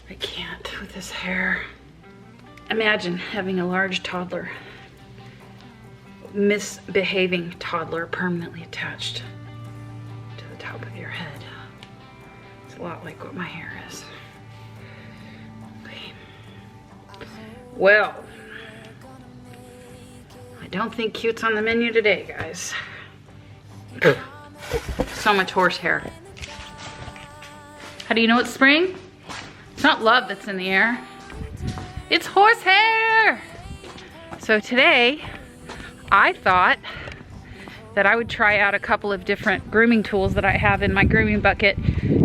I can't with this hair. Imagine having a large toddler, misbehaving toddler permanently attached to the top of your head. It's a lot like what my hair is. Okay. Well, I don't think cute's on the menu today, guys. So much horsehair. How do you know it's spring? It's not love that's in the air. It's horsehair! So today, I thought that I would try out a couple of different grooming tools that I have in my grooming bucket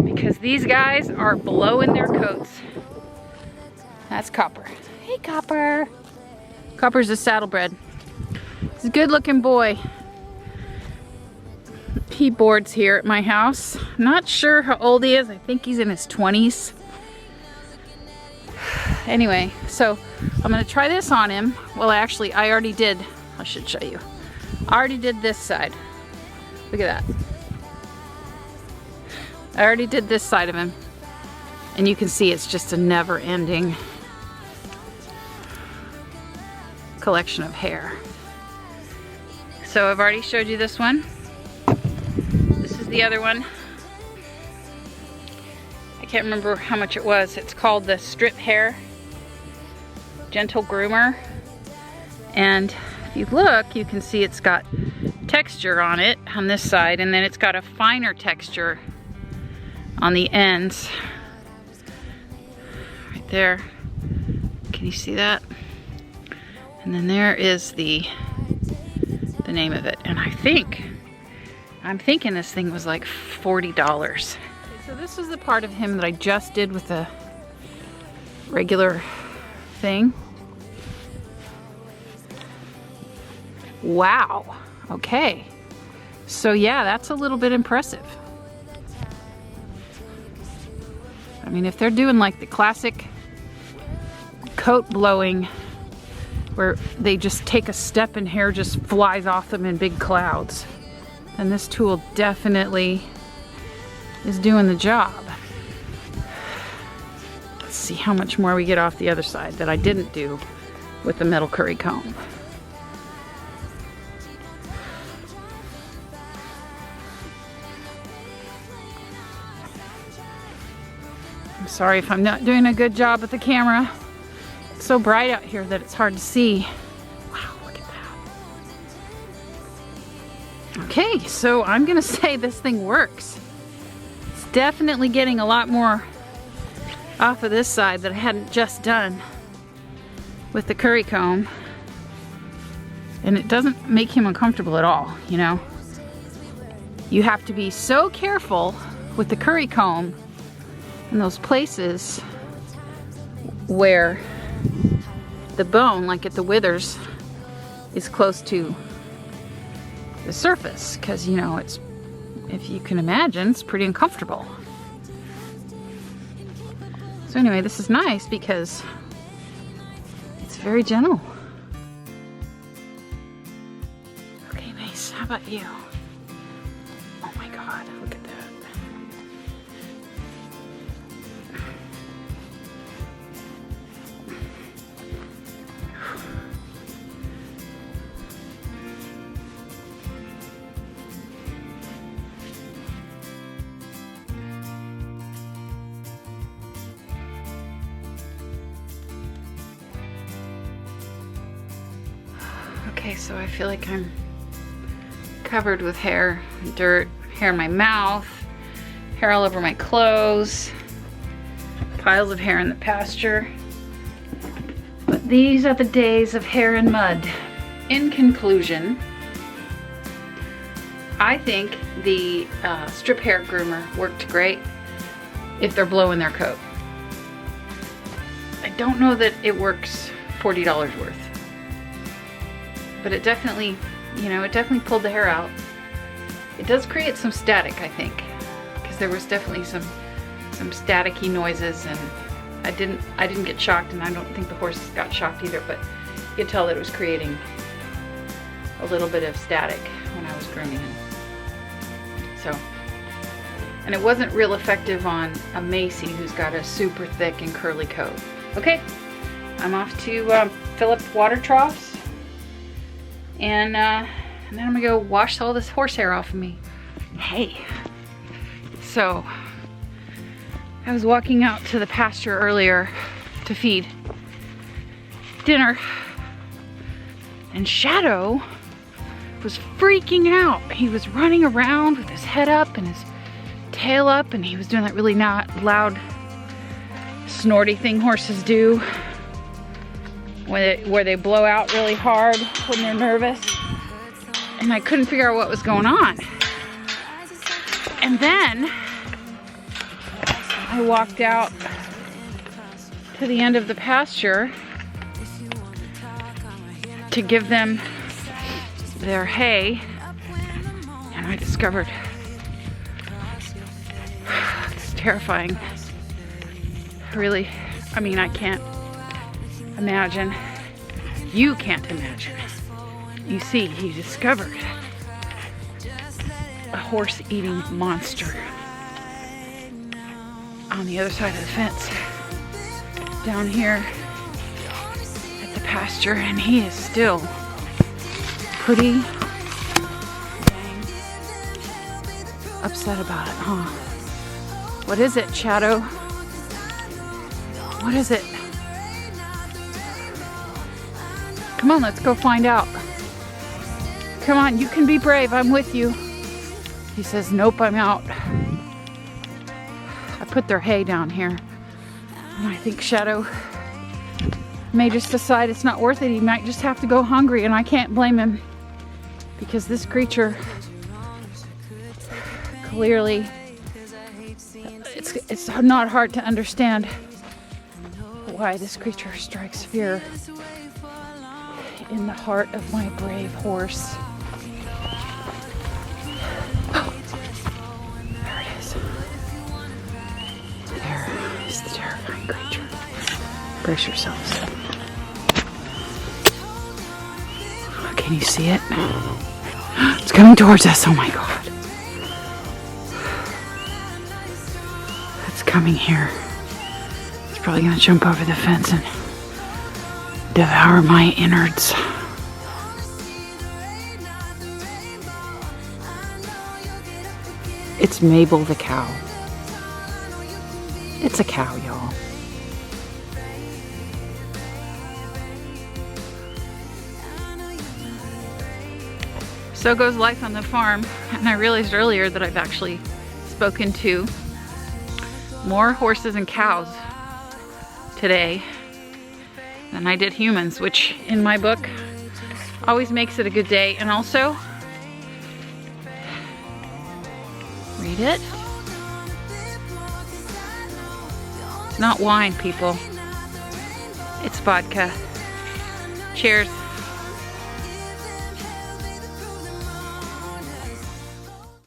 because these guys are blowing their coats. That's Copper. Hey, Copper. Copper's a saddlebred. He's a good looking boy. He boards here at my house. Not sure how old he is. I think he's in his 20s. Anyway, so I'm gonna try this on him. Well, actually, I already did. I should show you. I already did this side. Look at that. I already did this side of him. And you can see it's just a never-ending collection of hair. So I've already showed you this one. This is the other one. I can't remember how much it was. It's called the Strip Hair Gentle Groomer. And if you look, you can see it's got texture on it on this side, and then it's got a finer texture on the ends. Right there. Can you see that? And then there is the name of it. And I'm thinking this thing was like $40. Okay, so this is the part of him that I just did with the regular thing. Wow. Okay. So yeah, that's a little bit impressive. I mean, if they're doing like the classic coat blowing where they just take a step and hair just flies off them in big clouds, then this tool definitely is doing the job. Let's see how much more we get off the other side that I didn't do with the metal curry comb. I'm sorry if I'm not doing a good job with the camera. It's so bright out here that it's hard to see. Wow, look at that. Okay, so I'm gonna say this thing works. It's definitely getting a lot more off of this side that I hadn't just done with the curry comb. And it doesn't make him uncomfortable at all, you know? You have to be so careful with the curry comb in those places where the bone, like at the withers, is close to the surface, because you know, it's, if you can imagine, it's pretty uncomfortable. So anyway, this is nice because it's very gentle. Okay, Mace, how about you? Oh my God, look at that. Okay, so I feel like I'm covered with hair, dirt, hair in my mouth, hair all over my clothes, piles of hair in the pasture. But these are the days of hair and mud. In conclusion, I think the strip hair groomer worked great if they're blowing their coat. I don't know that it works $40 worth. But it definitely, you know, it definitely pulled the hair out. It does create some static, I think, because there was definitely some staticky noises, and I didn't get shocked, and I don't think the horses got shocked either, but you could tell that it was creating a little bit of static when I was grooming him. So And it wasn't real effective on a Macy who's got a super thick and curly coat. Okay, I'm off to fill up water troughs, and then I'm gonna go wash all this horsehair off of me. Hey, so I was walking out to the pasture earlier to feed dinner, and Shadow was freaking out. He was running around with his head up and his tail up, and he was doing that really not loud snorty thing horses do where they blow out really hard when they're nervous. And I couldn't figure out what was going on. And then I walked out to the end of the pasture to give them their hay, and I discovered it's terrifying. Really, I mean, I can't imagine. You can't imagine. You see, he discovered a horse-eating monster on the other side of the fence down here at the pasture, and he is still pretty dang upset about it, huh? What is it, Shadow? What is it? Come on, let's go find out. Come on, you can be brave, I'm with you. He says, nope, I'm out. I put their hay down here, and I think Shadow may just decide it's not worth it. He might just have to go hungry, and I can't blame him, because this creature clearly, it's not hard to understand why this creature strikes fear in the heart of my brave horse. Oh, there it is. There is the terrifying creature. Brace yourselves. Can you see it? It's coming towards us. Oh my God. It's coming here. It's probably going to jump over the fence and devour my innards. It's Mabel the cow. It's a cow, y'all. So goes life on the farm, and I realized earlier that I've actually spoken to more horses and cows today than I did humans, which in my book always makes it a good day. And also, read it. It's not wine, people. It's vodka. Cheers.